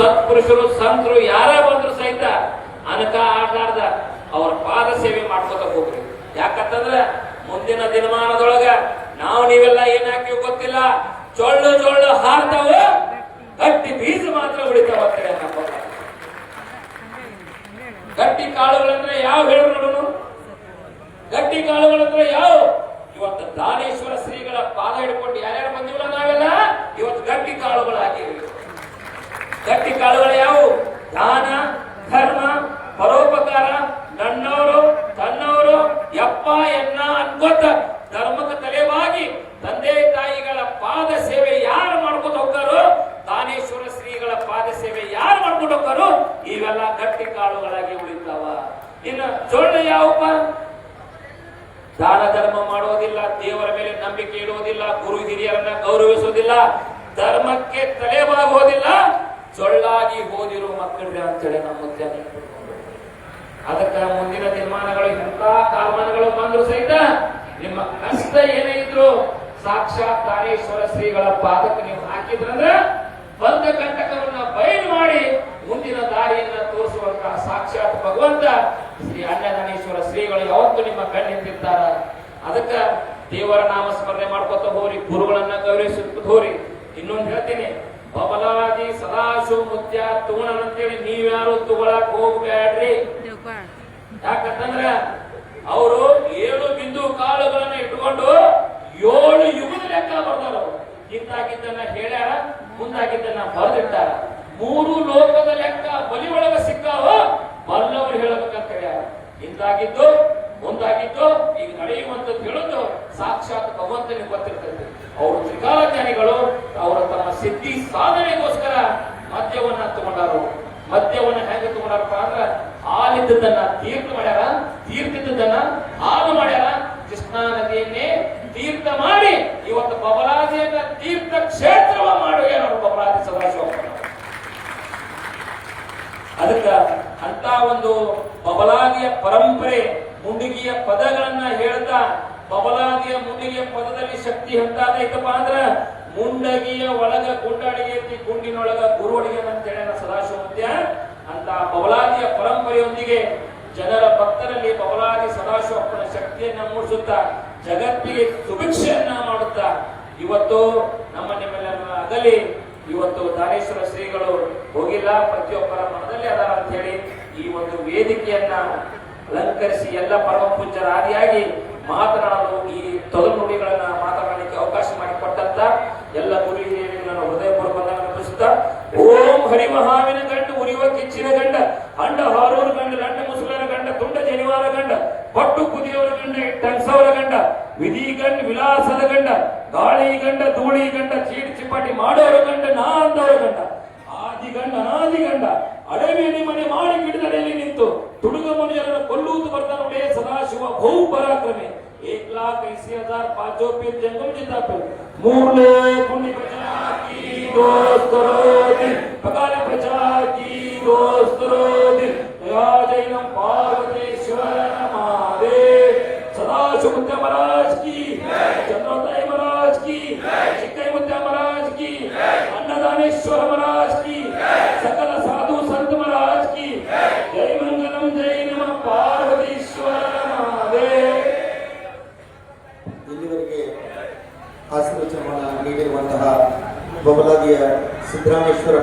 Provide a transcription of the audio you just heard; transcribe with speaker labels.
Speaker 1: ಸತ್ಪುರುಷರು ಸಂತರು ಯಾರೇ ಬಂದ್ರು ಸಹಿತ ಅನಕ ಆಟಾಡ್ದ ಅವ್ರ ಪಾದ ಸೇವೆ ಮಾಡ್ಕೋತ ಹೋಗ್ರಿ. ಯಾಕಂತಂದ್ರ ಮುಂದಿನ ದಿನಮಾನದೊಳಗ ನಾವು ನೀವೆಲ್ಲ ಏನ್ ಹಾಕಿವಿ ಗೊತ್ತಿಲ್ಲ, ಚೊಳ್ಳು ಚೊಳ್ಳು ಹಾರ್ತಾವ, ಗಟ್ಟಿ ಬೀಜ ಮಾತ್ರ ಉಳಿತಾವ. ಗಟ್ಟಿ ಕಾಳುಗಳಂದ್ರೆ ಯಾವ ಹೇಳಿದ್ರು? ಗಟ್ಟಿ ಕಾಳುಗಳಂದ್ರೆ ಯಾವ? ಇವತ್ತು ದಾನೇಶ್ವರ ಶ್ರೀಗಳ ಪಾದ ಹಿಡ್ಕೊಂಡು ಯಾರ್ಯಾರು ಬಂದಿವಲ್ಲ ನಾವೆಲ್ಲ ಇವತ್ತು ಗಟ್ಟಿ ಕಾಳುಗಳಾಗಿವಿ. ಗಟ್ಟಿ ಕಾಳುಗಳು ಯಾವುವು? ದಾನ, ಧರ್ಮ, ಪರೋಪಕಾರ, ನನ್ನವರು ತನ್ನವರು ಯಪ್ಪ ಎನ್ನ ಅನ್ಕೋತ ಧರ್ಮಕ್ಕೆ ತಲೆವಾಗಿ ತಂದೆ ತಾಯಿಗಳ ಪಾದ ಸೇವೆ ಯಾರು ಮಾಡ್ಕೊಂಡು ಹೋಗ್ತಾರೋ, ದಾನೇಶ್ವರ ಶ್ರೀಗಳ ಪಾದ ಸೇವೆ ಯಾರು ಮಾಡ್ಕೊಂಡು ಹೋಗ್ತಾರೋ ಇವೆಲ್ಲ ಗಟ್ಟಿ ಕಾಳುಗಳಾಗಿ ಉಳಿತಾವ. ಇನ್ನು ಚೊಳ್ಳು ಯಾವಪ್ಪ? ದಾನ ಧರ್ಮ ಮಾಡೋದಿಲ್ಲ, ದೇವರ ಮೇಲೆ ನಂಬಿಕೆ ಇಡುವುದಿಲ್ಲ, ಗುರು ಹಿರಿಯರನ್ನ ಗೌರವಿಸುವುದಿಲ್ಲ, ಧರ್ಮಕ್ಕೆ ತಲೆಬಾಗುವುದಿಲ್ಲ, ಚೊಳ್ಳಾಗಿ ಹೋದಿರೋ ಮಕ್ಕಳಿಗೆ ಅಂತೇಳಿ ನಮ್ಮ ಮುದ್ದೆ. ಅದಕ್ಕೆ ಮುಂದಿನ ನಿರ್ಮಾಣಗಳು ಎಂತ ಕಾಲಮಾನಗಳು ಬಂದ್ರು ಸಹಿತ ನಿಮ್ಮ ಕಷ್ಟ ಏನೇ ಇದ್ರು ಸಾಕ್ಷಾತ್ ದಾನೇಶ್ವರ ಶ್ರೀಗಳ ಪಾದಕ್ಕೆ ನೀವು ಹಾಕಿದ್ರಂದ್ರೆ ಬಂದ ಕಂಟಕವನ್ನ ಬಯಲು ಮಾಡಿ ಮುಂದಿನ ದಾರಿಯನ್ನ ತೋರಿಸುವಂತಹ ಸಾಕ್ಷಾತ್ ಭಗವಂತ ಶ್ರೀ ಅನ್ನದಾನೇಶ್ವರ ಶ್ರೀಗಳು ಯಾವತ್ತು ನಿಮ್ಮ ಕಣ್ಣಿಂದಿರ್ತಾರ. ಅದಕ್ಕ ದೇವರ ನಾಮ ಸ್ಮರಣೆ ಮಾಡ್ಕೊತ ಹೋರಿ, ಗುರುಗಳನ್ನ ಗೌರವಿಸುತ್ತ ಹೋರಿ. ಇನ್ನೊಂದು ಹೇಳ್ತೀನಿ, ಬಬಲಾದಿ ಸದಾಶಿವ ಮುತ್ಯ ತಗೋಣ ಅಂತೇಳಿ ನೀವ್ಯಾರು ತಗೊಳಕ್ ಹೋಗ್ಬೇಡ್ರಿ. ಯಾಕಂತಂದ್ರ ಅವರು 7 ಬಿಂದು ಕಾಳುಗಳನ್ನ ಇಟ್ಕೊಂಡು 7 ಯುಗದ ಲೆಕ್ಕ ಬರ್ತಾರ. ಹಿಂದಾಗಿದ್ದನ್ನ ಹೇಳ್ಯಾರ, ಮುಂದಾಗಿದ್ದನ್ನ ಬರೆದಿಟ್ಟಾರ. 3 ಲೋಕದ ಲೆಕ್ಕ ಬಲಿ ಒಳಗ ಸಿಕ್ಕಾವ, ಬಲ್ಲವರು ಹೇಳಬೇಕಂತ ಹೇಳ್ಯಾರ. ಹಿಂದಾಗಿದ್ದು ಮುಂದಾಗಿದ್ದು ಈಗ ನಡೆಯುವಂತದ್ದು ಹೇಳೋದು ಸಾಕ್ಷಾತ್ ಭಗವಂತನಿಗೆ ಗೊತ್ತಿರ್ತದೆ. ಅವರು ತ್ರಿಕಾಲ ಜ್ಞಾನಿಗಳು. ಅವರು ತಮ್ಮ ಸಿದ್ಧಿ ಸಾಧನೆಗೋಸ್ಕರ ಮದ್ಯವನ್ನ ತಗೊಂಡಾರು. ಮದ್ಯವನ್ನ ಹೆಂಗ ತಗೊಂಡಾರಪ್ಪ ಅಂದ್ರ ಹಾಲಿದ್ದನ್ನ ತೀರ್ಥ ಮಾಡ್ಯಾರ, ತೀರ್ಥದನ್ನ ಹಾಲು ಮಾಡ್ಯಾರ. ಕೃಷ್ಣಾ ನದಿಯನ್ನೇ ತೀರ್ಥ ಮಾಡಿ ಇವತ್ತು ಬಬಲಾದಿಯನ್ನ ತೀರ್ಥ ಕ್ಷೇತ್ರವ ಮಾಡುವ ಬಬಲಾದಿ ಸದಾಶಿವ. ಅದಕ್ಕ ಅಂತ ಒಂದು ಬಬಲಾದಿಯ ಪರಂಪರೆ, ಮುಂಡಿಗೆಯ ಪದಗಳನ್ನ ಹೇಳ್ತಾ, ಬಬಲಾದಿಯ ಮುಂಡಿಗೆಯ ಪದದಲ್ಲಿ ಶಕ್ತಿ ಎಂತಾದೈತಪ್ಪ ಅಂದ್ರ ಮುಂಡಗಿಯ ಒಳಗ ಗುಂಡಡಿಗೆ ಐತಿ, ಗುಂಡಿನೊಳಗ ಗುರುವಡಿಗೆ ಅಂತ ಹೇಳ ಸದಾಶಿವ ಮುತ್ಯ. ಅಂತ ಬಬಲಾದಿಯ ಪರಂಪರೆಯೊಂದಿಗೆ ಜನರ ಭಕ್ತರಲ್ಲಿ ಬಬಲಾದಿ ಸದಾಶಿವಪ್ಪನ ಶಕ್ತಿಯನ್ನ ಮೂಡಿಸುತ್ತಾ ಜಗತ್ತಿಗೆ ಸುಭಿಕ್ಷೆಯನ್ನ ಮಾಡುತ್ತಾ ಇವತ್ತು ನಮ್ಮ ನಿಮ್ಮೆಲ್ಲರ ಅಗಲಿ ಇವತ್ತು ದಾನೇಶ್ವರ ಶ್ರೀಗಳು ಹೋಗಿಲ್ಲ, ಪ್ರತಿಯೊಬ್ಬರ ಮನದಲ್ಲಿ ಅದಾರ ಅಂತ ಹೇಳಿ ಈ ಒಂದು ವೇದಿಕೆಯನ್ನ ಅಲಂಕರಿಸಿ ಎಲ್ಲ ಪರಮ ಪೂಜ್ಯರ ಆದಿಯಾಗಿ ಮಾತನಾಡಲು ಈ ತೊದಲು ನುಡಿಗಳನ್ನ ಮಾತನಾಡಲಿಕ್ಕೆ ಅವಕಾಶ ಮಾಡಿಕೊಟ್ಟಂತ ಎಲ್ಲ ಗುರು ಹಿರಿಯರನ್ನು ಹೃದಯಪೂರ್ವಕ ಅರ್ಪಿಸುತ್ತಾ, ಓಂ ಹರಿಮಹಾವಿನ ಗಂಡ ಉರಿಯುವ ಕಿಚ್ಚಿನ ಗಂಡ ಅಂಡ ಹಾರೂರು ಗಂಡ ಲಂಡ ಮುಸುಲರ ಗಂಡ ತುಂಡ ಜನಿವಾರ ಗಂಡ ಪಟ್ಟು ಕುದಿಯವರ ಗಂಡ ಟಂಸವರ ಗಂಡ ವಿಧಿ ಗಂಡ ವಿಲಾಸದ ಗಂಡ ಗಾಳಿ ಗಂಡ ಧೂಳಿ ಗಂಡ ಚೀಟಿ ಚಿಪಾಟಿ ಮಾಡೋರ ಗಂಡ ನಾ ಅಂದವರ ಗಂಡ ಆದಿ ಗಂಡ ಅನಾದಿ ಗಂಡ ಅಡವೇಣಿ ಮನೆ ಮಾಡಿ ಗಿಡದಲ್ಲಿ ನಿಂತು ತುಡುಗ ಮನೆಯರನ್ನು ಕೊಲ್ಲುವುದು ಬರ್ತಾನೆ ಸದಾಶಿವ ಬಹು ಪರಾಕ್ರಮೆ 1,80,000 पांचों पीर जंगम जिता पे मूले पुण्य प्रचार की दोस्त रोदिन पकाले प्रचार की दोस्त रोदिन या जैनम पार्वतीश्वर महादेव सदाशिव मुत्या महाराज की, चंद्रोदय महाराज की, चिक्कई मुत्या महाराज की, अन्नदानेश्वर महाराज की, सकल साधु संत महाराज की जय मंगलम जय नमः पार्वतीश्वर महादेव.
Speaker 2: ಇಲ್ಲಿವರೆಗೆ ಆಶೀರ್ವಚನವನ್ನು ನೀಡಿರುವಂತಹ ಬಬಲಾದಿಯ ಸಿದ್ದರಾಮೇಶ್ವರ